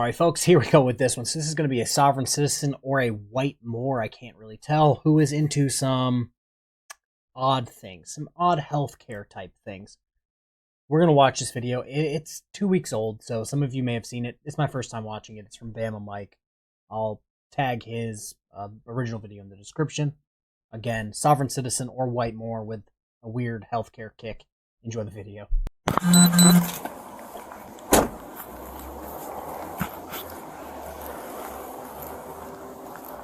Alright folks, here we go with this one. So this is going to be a sovereign citizen or a white Moor, I can't really tell, who is into some odd things, some odd healthcare type things. We're going to watch this video. It's 2 weeks old, so some of you may have seen it. It's my first time watching it. It's from Bama Mike. I'll tag his original video in the description. Again, sovereign citizen or white Moor with a weird healthcare kick. Enjoy the video.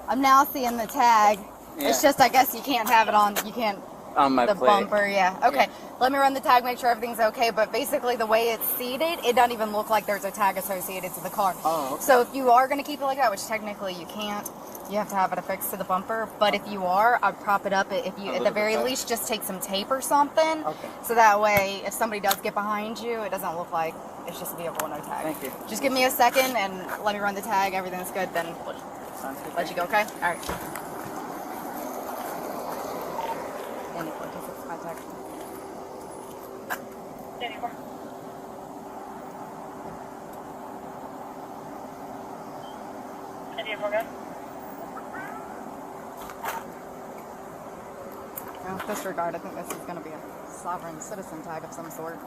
I'm now seeing the tag. Yeah. It's just, I guess you can't have it on, you can't, on my the plate. bumper, yeah. Okay, Yeah. Let me run the tag, make sure everything's okay, but basically the way it's seated, it doesn't even look like there's a tag associated to the car. Oh, okay. So if you are going to keep it like that, which technically you can't, you have to have it affixed to the bumper, but if you are, I'd prop it up. If you, at the very least, just take some tape or something, Okay. so that way, if somebody does get behind you, it doesn't look like it's just a vehicle with no tag. Thank you. Just give me a second and let me run the tag, everything's good, then Sounds good. let you go, okay? All right. Any 46 contact. Jennifer. No, disregard. I think this is going to be a sovereign citizen tag of some sort.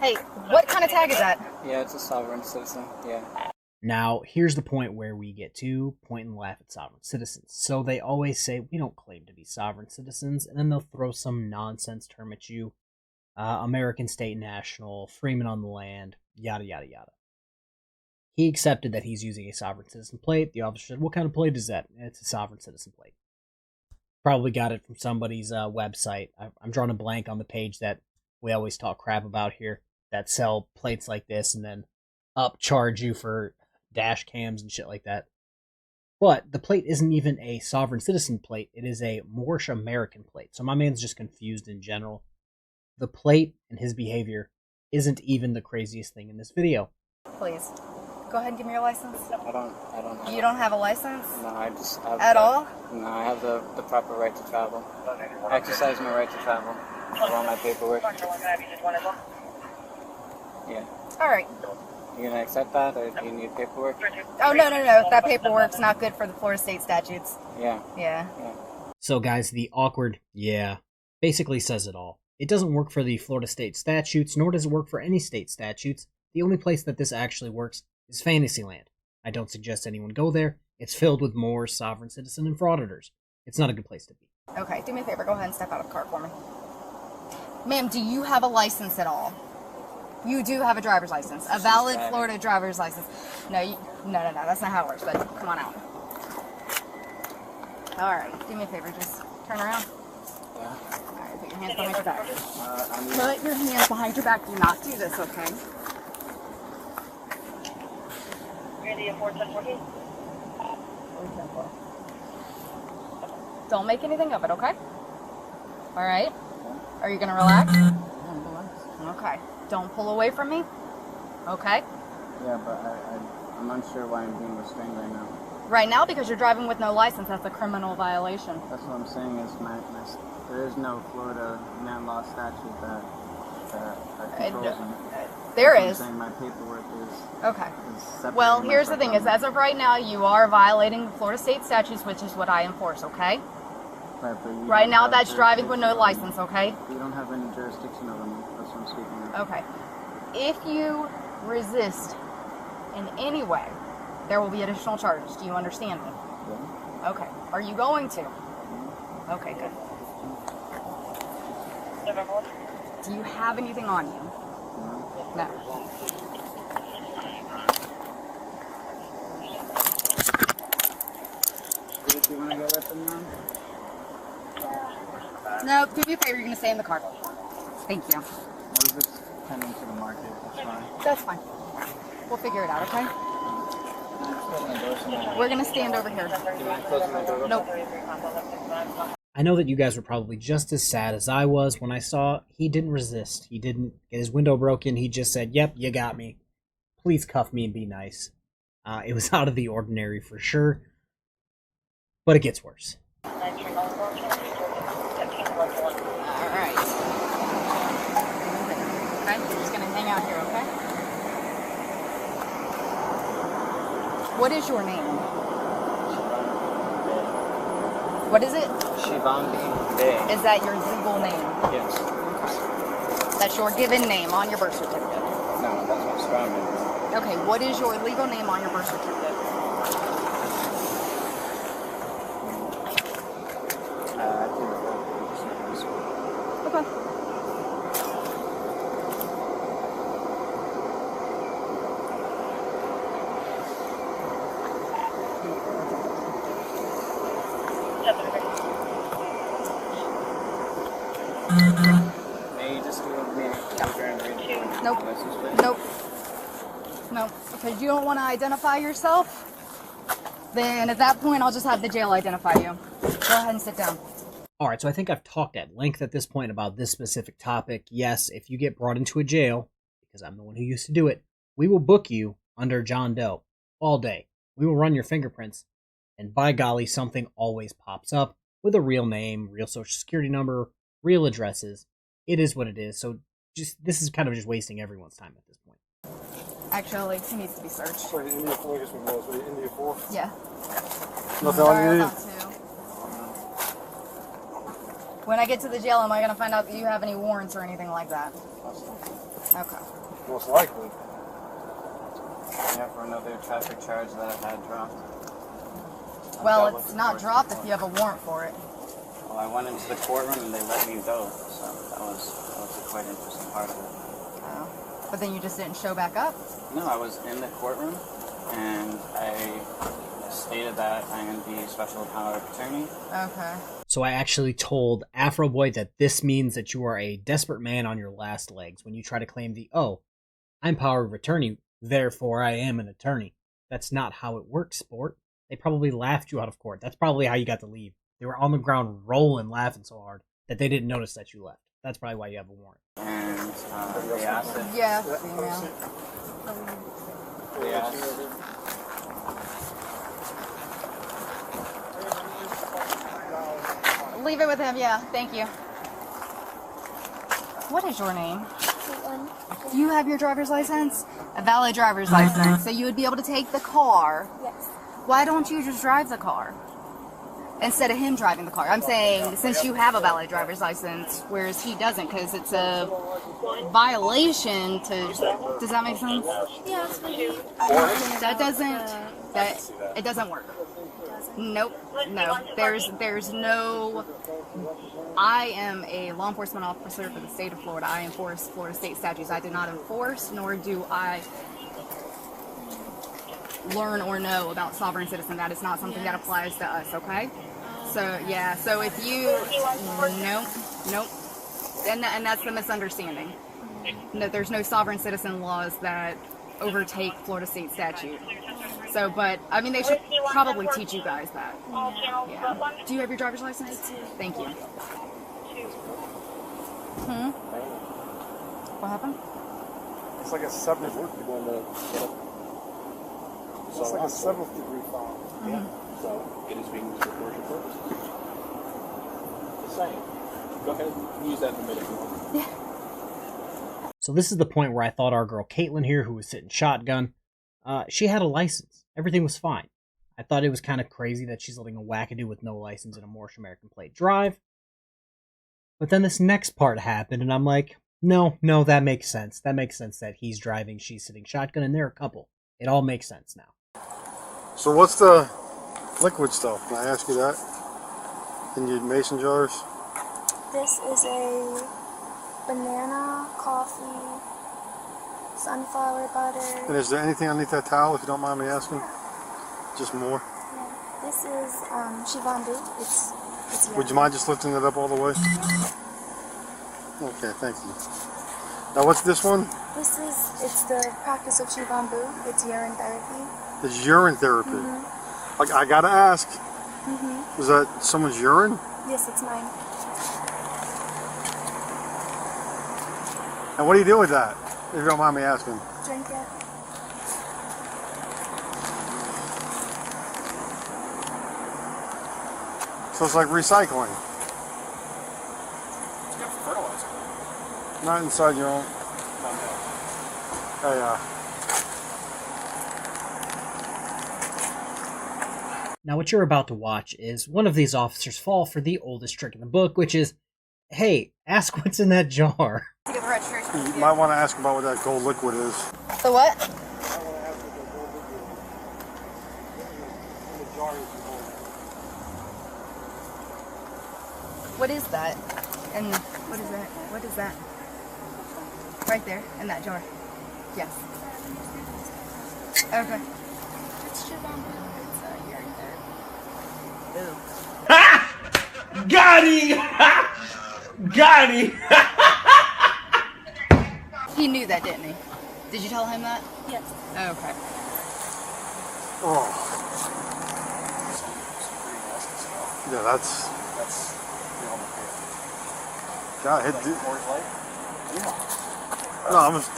Hey, what kind of tag is that? Yeah, it's a sovereign citizen. Yeah. Now, here's the point where we get to point and laugh at sovereign citizens. So they always say, we don't claim to be sovereign citizens, and then they'll throw some nonsense term at you. American state national, freeman on the land, yada, yada, yada. He accepted that he's using a sovereign citizen plate. The officer said, what kind of plate is that? It's a sovereign citizen plate. Probably got it from somebody's website. I'm drawing a blank on the page that we always talk crap about here, that sell plates like this and then upcharge you for dash cams and shit like that. But the plate isn't even a sovereign citizen plate. It is a Moorish American plate. So my man's just confused in general. The plate and his behavior isn't even the craziest thing in this video. Please, go ahead and give me your license. I don't have You don't have a license? No, I just have At all? No, I have the proper right to travel. I exercise my right to travel. For all my paperwork. Yeah. All right. You gonna accept that, or do you need paperwork? Oh, no. That paperwork's not good for the Florida state statutes. Yeah. Yeah. So guys, the awkward yeah basically says it all. It doesn't work for the Florida state statutes, nor does it work for any state statutes. The only place that this actually works is Fantasyland. I don't suggest anyone go there. It's filled with Moors, sovereign citizen, and frauditors. It's not a good place to be. Okay, do me a favor. Go ahead and step out of the car for me. Ma'am, do you have a license at all? You do have a driver's license. A valid Florida driver's license. No, that's not how it works, but come on out. All right, do me a favor. Just turn around. Yeah. All right, put your hands behind your back. I mean, Put your hands behind your back. Do not do this, okay? Don't make anything of it, okay? All right? Are you going to relax? Okay. Don't pull away from me. Okay? yeah, but I'm unsure why I'm being restrained right now. Right now, because you're driving with no license, that's a criminal violation. That's what I'm saying is there is no Florida land law statute that controls me. There I'm is. saying my paperwork Okay. is separate. Well, here's the thing, is as of right now, you are violating the Florida state statutes, which is what I enforce, okay? Right now, that's driving with no license, okay? You don't have any jurisdiction over me. That's what I'm speaking of. Okay. If you resist in any way, there will be additional charges. Do you understand me? Yeah. Okay. Are you going to? Okay, good. Do you have anything on you? No. Do you want to go with them now? No, do me a favor, you're going to stay in the car. Thank you. I was just tending to the market. That's fine. That's fine. We'll figure it out, okay? We're going to stand over here. Nope. I know that you guys were probably just as sad as I was when I saw he didn't resist. He didn't get his window broken. He just said, yep, you got me. Please cuff me and be nice. It was out of the ordinary for sure. But it gets worse. Alright. Okay, you're just going to hang out here, okay? What is your name? What is it? Shivambi Day. Is that your legal name? Yes. That's your given name on your birth certificate? No, that's my strong name. Okay, what is your legal name on your birth certificate? I think Okay. May you just give me a Nope. license plate? Nope. Nope. Because you don't want to identify yourself, then at that point I'll just have the jail identify you. Go ahead and sit down. All right, so I think I've talked at length at this point about this specific topic. Yes, if you get brought into a jail, because I'm the one who used to do it, we will book you under John Doe all day. We will run your fingerprints, and by golly, something always pops up with a real name, real social security number, real addresses. It is what it is. So this is kind of just wasting everyone's time at this point. Actually, he needs to be searched. Wait, India 4, I guess we know. What, India 4? Yeah. Nothing on Sorry you? about to. When I get to the jail, am I going to find out that you have any warrants or anything like that? Okay. Most likely. Yeah, for another traffic charge that I had dropped. Well, it's not dropped if you have a warrant for it. Well, I went into the courtroom and they let me go, so that was a quite interesting part of it. Oh. But then you just didn't show back up? No, I was in the courtroom and I stated that I am the special power of attorney. Okay. So I actually told Afro Boy that this means that you are a desperate man on your last legs when you try to claim I'm power of attorney, therefore I am an attorney. That's not how it works, sport. They probably laughed you out of court. That's probably how you got to leave. They were on the ground rolling, laughing so hard that they didn't notice that you left. That's probably why you have a warrant. And they asked if... Yeah, female. They asked... Leave it with him, yeah. Thank you. What is your name? Do you have your driver's license? A valid driver's license. So you would be able to take the car. Yes. Why don't you just drive the car? Instead of him driving the car. I'm saying, since you have a valid driver's license, whereas he doesn't, because it's a violation to... Does that make sense? Yeah, That it doesn't work. Nope. No. There's no... I am a law enforcement officer for the state of Florida. I enforce Florida state statutes. I do not enforce, nor do I learn or know about sovereign citizen. That is not something that applies to us, okay? So, yeah. So if you... Nope. And that's the misunderstanding. No, there's no sovereign citizen laws that overtake Florida state statute. So, but, I mean, they should probably teach you guys that. Yeah. Do you have your driver's license? I do. Thank you. What happened? It's like a 7th degree one. It's like a 7th degree file. Yeah. So it is being used for commercial purposes. Just saying. Go ahead and use that in a minute. Yeah. So this is the point where I thought our girl Caitlin here, who was sitting shotgun, she had a license. Everything was fine. I thought it was kind of crazy that she's letting a wackadoo with no license in a Moorish American plate drive. But then this next part happened, and I'm like, no, that makes sense. That makes sense that he's driving, she's sitting shotgun, and they're a couple. It all makes sense now. So what's the liquid stuff? Can I ask you that? In your mason jars? This is a banana, coffee, sunflower butter. And is there anything underneath that towel, if you don't mind me asking? Just more? Yeah. This is Shivambu. It's Would you mind just lifting it up all the way? Okay, thank you. Now what's this one? It's the practice of Shivambu. It's urine therapy. It's urine therapy. I gotta ask. Was that someone's urine? Yes, it's mine. And what do you do with that, if you don't mind me asking? Drink it. So it's like recycling. It's got fertilizer. Not inside your own. Hey, Now, what you're about to watch is one of these officers fall for the oldest trick in the book, which is, hey, ask what's in that jar. To get the registration. You might want to ask about what that gold liquid is. The what? What is that? And what is that? What is that? Right there, in that jar. Yes. Okay. It's Siobhan Blue. It's urine therapy. Ooh. Got him! Got him! He knew that, didn't he? Did you tell him that? Yes. Okay. Oh. Yeah, that's. God,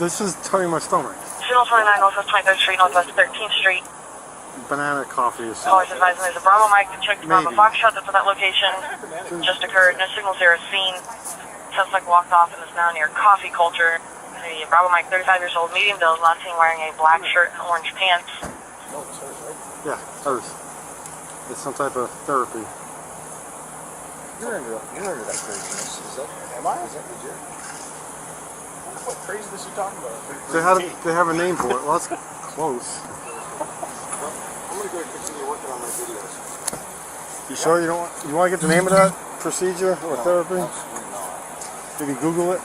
this is turning my stomach. Channel 29 Northwest 23rd Street, Northwest 13th Street. Banana coffee is. Always advising there's a Bravo Mike to check the Bravo Maybe. Foxtrot that's at that location. Just occurred. No signals there are seen. Suspect walked off and is now near Coffee Culture. The Bravo Mike, 35 years old, medium build, last seen wearing a black shirt and orange pants. Yeah, hers. It's some type of therapy. You're into that craziness. Am I? Is that legit? What craziness are you talking about? They have a name for it. Well, that's close. I'm gonna go continue working on my videos. You sure you don't want? You want to get the name of that procedure or therapy? Absolutely not. Did you Google it?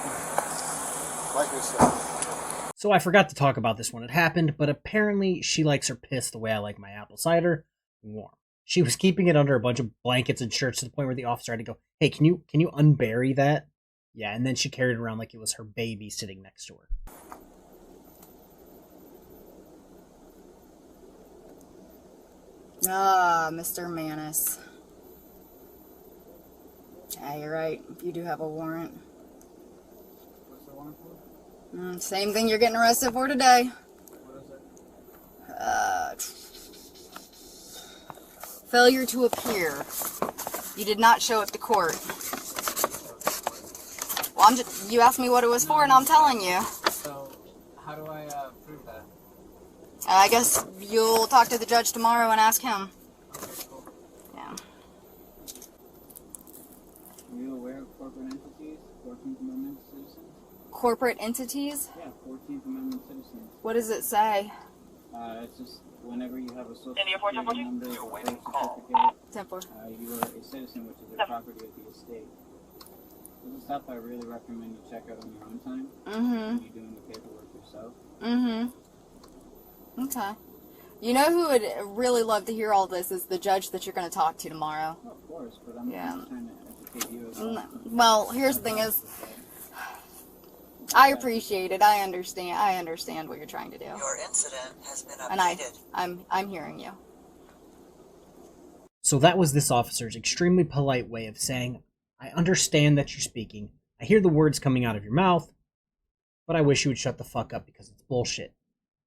Like we said. So I forgot to talk about this when it happened, but apparently she likes her piss the way I like my apple cider, warm. She was keeping it under a bunch of blankets and shirts to the point where the officer had to go, hey, can you unbury that? Yeah, and then she carried it around like it was her baby sitting next to her. Ah, Mr. Manis. Yeah, you're right. You do have a warrant. What's the warrant for? Same thing you're getting arrested for today. What is it? Failure to appear. You did not show up to court. Well, you asked me what it was for, and I'm telling you. So, how do I prove that? I guess you'll talk to the judge tomorrow and ask him. Okay, cool. Yeah. Are you aware of corporate entities? 14th Amendment citizens? Corporate entities? Yeah, 14th Amendment citizens. What does it say? It's just whenever you have a social India 4 security Temple number, You're a waiting birth call. certificate, Temple. you are a citizen, which is a property of the estate. This is stuff I really recommend you check out on your own time. Mm-hmm. You're doing the paperwork yourself. Mm-hmm. Okay. You know who would really love to hear all this is the judge that you're going to talk to tomorrow. Oh, of course, but I'm Yeah. just trying to educate you as well. Well, here's the thing is, I appreciate it. I understand what you're trying to do. Your incident has been And updated. I'm hearing you. So that was this officer's extremely polite way of saying, I understand that you're speaking. I hear the words coming out of your mouth, but I wish you would shut the fuck up because it's bullshit.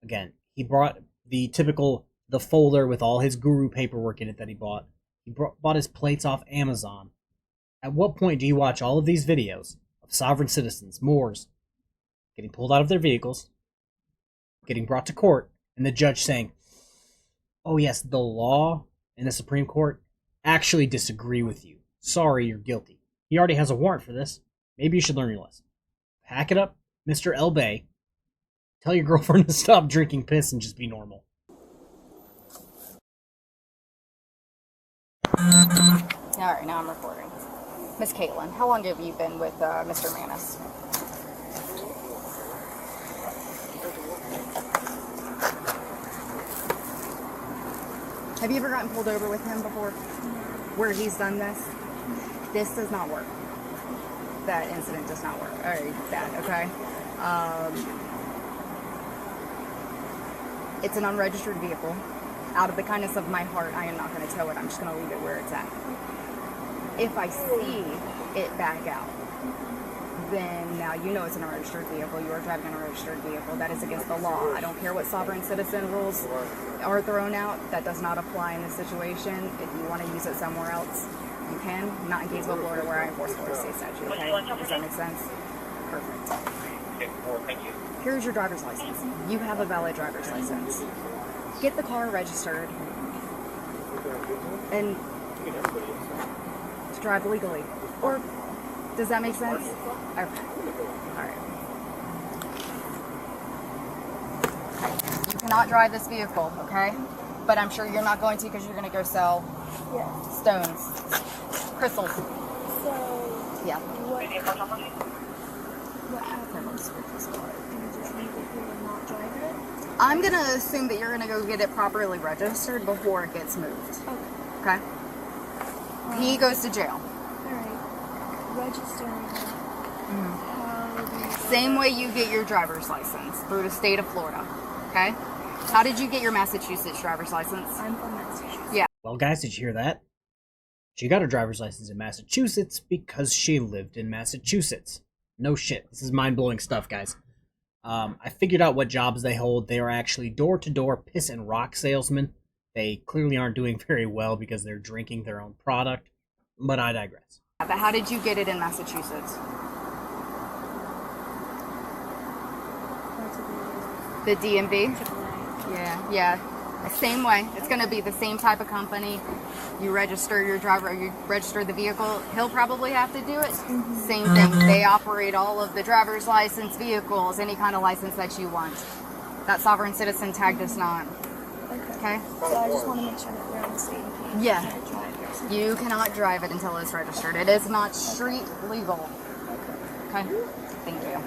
Again, he brought the folder with all his guru paperwork in it that he bought. He bought his plates off Amazon. At what point do you watch all of these videos of sovereign citizens, Moors, getting pulled out of their vehicles, getting brought to court, and the judge saying, oh yes, the law and the Supreme Court actually disagree with you. Sorry, you're guilty. He already has a warrant for this. Maybe you should learn your lesson. Pack it up, Mr. El Bay. Tell your girlfriend to stop drinking piss and just be normal. Alright, now I'm recording. Miss Caitlin, how long have you been with Mr. Manis? Have you ever gotten pulled over with him before? Where he's done this? This does not work. That incident does not work. Alright, that, okay? It's an unregistered vehicle. Out of the kindness of my heart, I am not going to tow it. I'm just going to leave it where it's at. If I see it back out, then now you know it's an unregistered vehicle. You are driving an unregistered vehicle. That is against the law. I don't care what sovereign citizen rules are thrown out. That does not apply in this situation. If you want to use it somewhere else, you can. Not in Gainesville, Florida, where I enforce Florida state statute. Okay? Does that make sense? Perfect. Thank you. Here's your driver's license. You have a valid driver's license. Get the car registered. And to drive legally. Or does that make sense? Okay. Alright. Okay. You cannot drive this vehicle, okay? But I'm sure you're not going to because you're going to go sell stones. Crystals. So, Yeah. what happens with this car? Do you just leave it here and not drive it? I'm going to assume that you're going to go get it properly registered before it gets moved. Okay. Okay? He goes to jail. Alright. Registering it. How do you... Same way you get your driver's license through the state of Florida. Okay? How did you get your Massachusetts driver's license? I'm from Massachusetts. Yeah. Well, guys, did you hear that? She got her driver's license in Massachusetts because she lived in Massachusetts. No shit. This is mind-blowing stuff, guys. I figured out what jobs they hold. They are actually door-to-door piss and rock salesmen. They clearly aren't doing very well because they're drinking their own product. But I digress. But how did you get it in Massachusetts? The DMV? Yeah. The same way. It's going to be the same type of company. You register your driver, you register the vehicle. He'll probably have to do it. Same thing. They operate all of the driver's license, vehicles, any kind of license that you want. That sovereign citizen tag does not. Okay? So I just want to make sure that we're on the same page. Yeah. You cannot drive it until it's registered. It is not street legal. Okay? Thank you.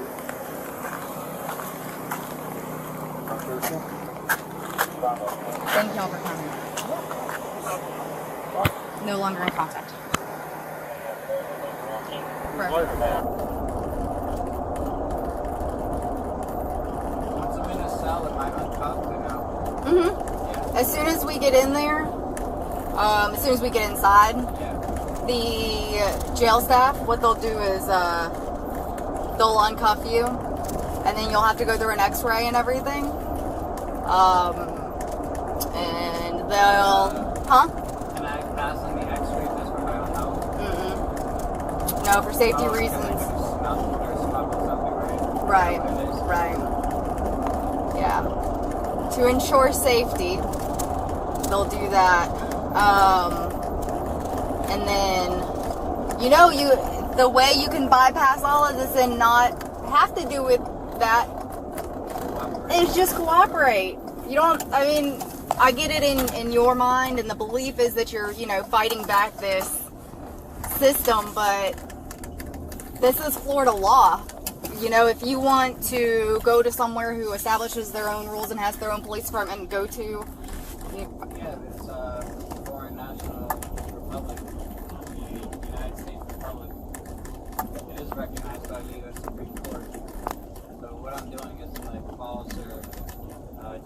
Thank y'all for coming. No longer in contact. Once I'm in a cell, am I uncuffed or no? Mm-hmm. As soon as we get in there, as soon as we get inside, the jail staff, what they'll do is they'll uncuff you, and then you'll have to go through an x-ray and everything. And they'll... Huh? Can I pass on the x-ray just for my own health? No, for safety reasons. Right. Yeah. To ensure safety, they'll do that. And then, the way you can bypass all of this and not have to do with that is just cooperate. You don't, I get it in your mind, and the belief is that you're, fighting back this system, but this is Florida law. If you want to go to somewhere who establishes their own rules and has their own police department and go to... Yeah, it's a foreign national republic, the United States Republic. It is recognized by the U.S. Supreme Court. So what I'm doing is like false or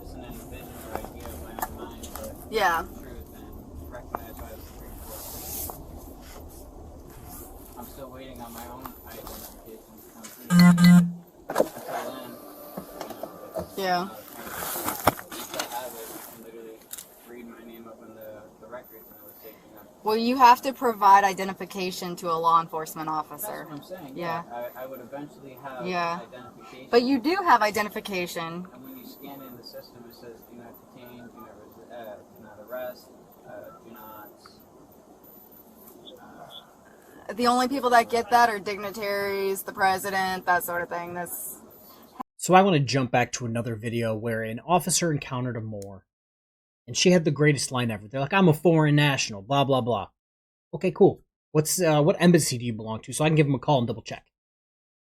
just an envision or idea of my own mind, but Yeah. truth and recognized by the Supreme Court. I'm still waiting on my own identification to come through. Until then, Yeah. At least I have it. I can literally read my name up in the records and I was taking up. Well, you have to provide identification to a law enforcement officer. That's what I'm saying. Yeah. I would eventually have Yeah. identification. But you do have identification. And when you scan in the system, it says do not detain, do not arrest, do not. The only people that get that are dignitaries, the president, that sort of thing. So I want to jump back to another video where an officer encountered a Moor, and she had the greatest line ever. They're like, "I'm a foreign national, blah blah blah." Okay, cool. What embassy do you belong to? So I can give them a call and double check.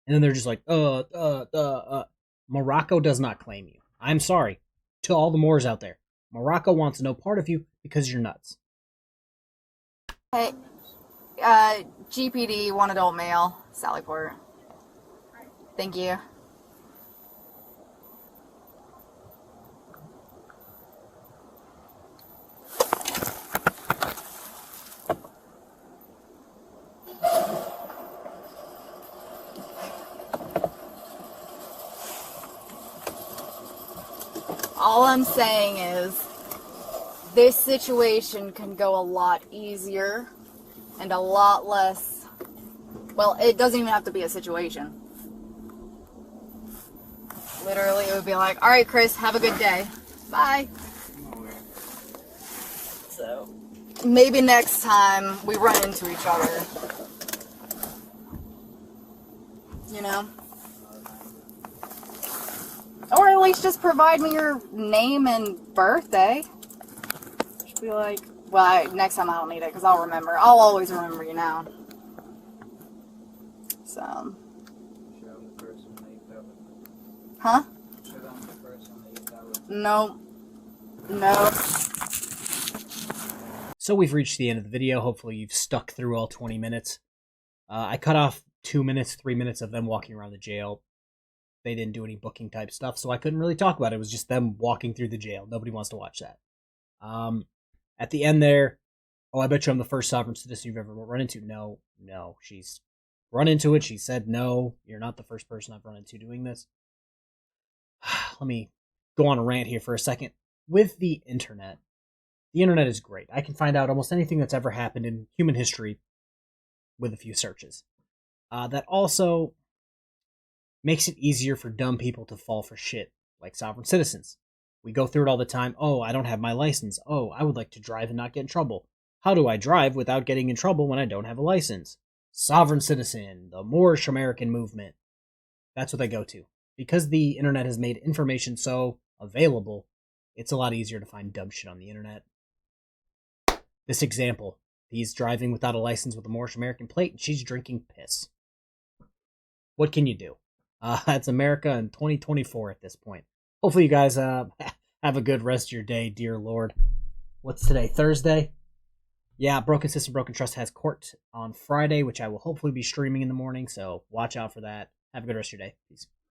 And then they're just like, Morocco does not claim you. I'm sorry to all the Moors out there. Morocco wants no part of you because you're nuts. Hey, GPD, one adult male, Sallyport. Thank you. All I'm saying is, this situation can go a lot easier and a lot less, well, it doesn't even have to be a situation. Literally, it would be like, alright Chris, have a good day. Bye. So, maybe next time we run into each other. You know? Or at least just provide me your name and birthday. Just be like, well, next time I don't need it because I'll remember. I'll always remember you now. So. Huh? Nope. Nope. So we've reached the end of the video. Hopefully you've stuck through all 20 minutes. I cut off 2 minutes, 3 minutes of them walking around the jail. They didn't do any booking type stuff, so I couldn't really talk about it. It was just them walking through the jail. Nobody wants to watch that. At the end there, oh, I bet you I'm the first sovereign citizen you've ever run into. No. She's run into it. She said, no, you're not the first person I've run into doing this. Let me go on a rant here for a second. With the internet is great. I can find out almost anything that's ever happened in human history with a few searches. That also makes it easier for dumb people to fall for shit, like sovereign citizens. We go through it all the time. Oh, I don't have my license. Oh, I would like to drive and not get in trouble. How do I drive without getting in trouble when I don't have a license? Sovereign citizen, the Moorish American movement. That's what they go to. Because the internet has made information so available, it's a lot easier to find dumb shit on the internet. This example, he's driving without a license with a Moorish American plate, and she's drinking piss. What can you do? That's America in 2024 at this point. Hopefully you guys have a good rest of your day, dear Lord. What's today, Thursday? Yeah, Broken System, Broken Trust has court on Friday, which I will hopefully be streaming in the morning, so watch out for that. Have a good rest of your day. Peace.